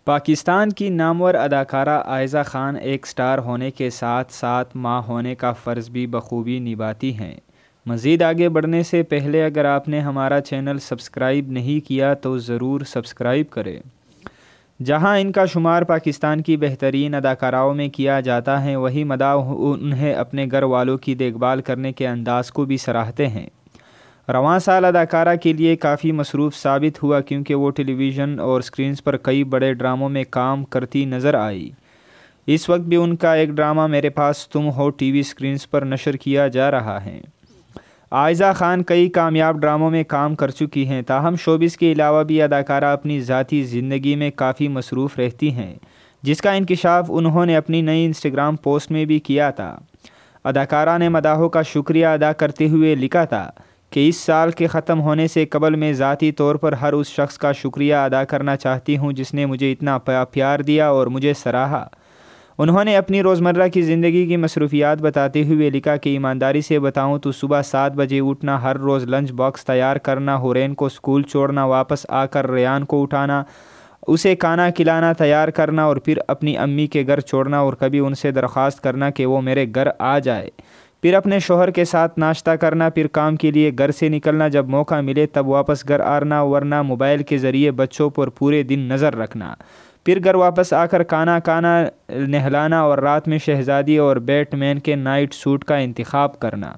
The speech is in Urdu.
پاکستان کی نامور اداکارہ عائزہ خان ایک سٹار ہونے کے ساتھ ساتھ ماں ہونے کا فرض بھی بخوبی نبھاتی ہیں۔ مزید آگے بڑھنے سے پہلے اگر آپ نے ہمارا چینل سبسکرائب نہیں کیا تو ضرور سبسکرائب کریں۔ جہاں ان کا شمار پاکستان کی بہترین اداکاراؤں میں کیا جاتا ہے، وہی مداح انہیں اپنے گھر والوں کی دیکھ بھال کرنے کے انداز کو بھی سراہتے ہیں۔ رواں سال اداکارہ کے لیے کافی مصروف ثابت ہوا کیونکہ وہ ٹیلی ویژن اور سکرینز پر کئی بڑے ڈراموں میں کام کرتی نظر آئی۔ اس وقت بھی ان کا ایک ڈرامہ میرے پاس تم ہو ٹی وی سکرینز پر نشر کیا جا رہا ہے۔ عائزہ خان کئی کامیاب ڈراموں میں کام کر چکی ہیں، تاہم شوبز کے علاوہ بھی اداکارہ اپنی ذاتی زندگی میں کافی مصروف رہتی ہیں، جس کا انکشاف انہوں نے اپنی نئی انسٹاگرام پوسٹ میں بھی کیا تھا۔ اداکارہ نے مداحوں کا شکریہ ادا کرتے ہوئے لکھا تھا کہ اس سال کے ختم ہونے سے قبل میں ذاتی طور پر ہر اس شخص کا شکریہ ادا کرنا چاہتی ہوں جس نے مجھے اتنا پیار دیا اور مجھے سراہا۔ انہوں نے اپنی روزمرہ کی زندگی کی مصروفیات بتاتے ہوئے لکھا کہ ایمانداری سے بتاؤں تو صبح 7 بجے اٹھنا، ہر روز لنچ باکس تیار کرنا، حورین کو اسکول چھوڑنا، واپس آ کر ریان کو اٹھانا، اسے کھانا کھلانا تیار کرنا اور پھر اپنی امی کے گھر چھوڑنا اور کبھی ان سے درخواست کرنا کہ وہ میرے گھر آ جائے، پھر اپنے شوہر کے ساتھ ناشتہ کرنا، پھر کام کے لیے گھر سے نکلنا، جب موقع ملے تب واپس گھر آنا ورنہ موبائل کے ذریعے بچوں پر پورے دن نظر رکھنا، پھر گھر واپس آ کر کھانا کھانا، نہلانا اور رات میں شہزادی اور بیٹ مین کے نائٹ سوٹ کا انتخاب کرنا۔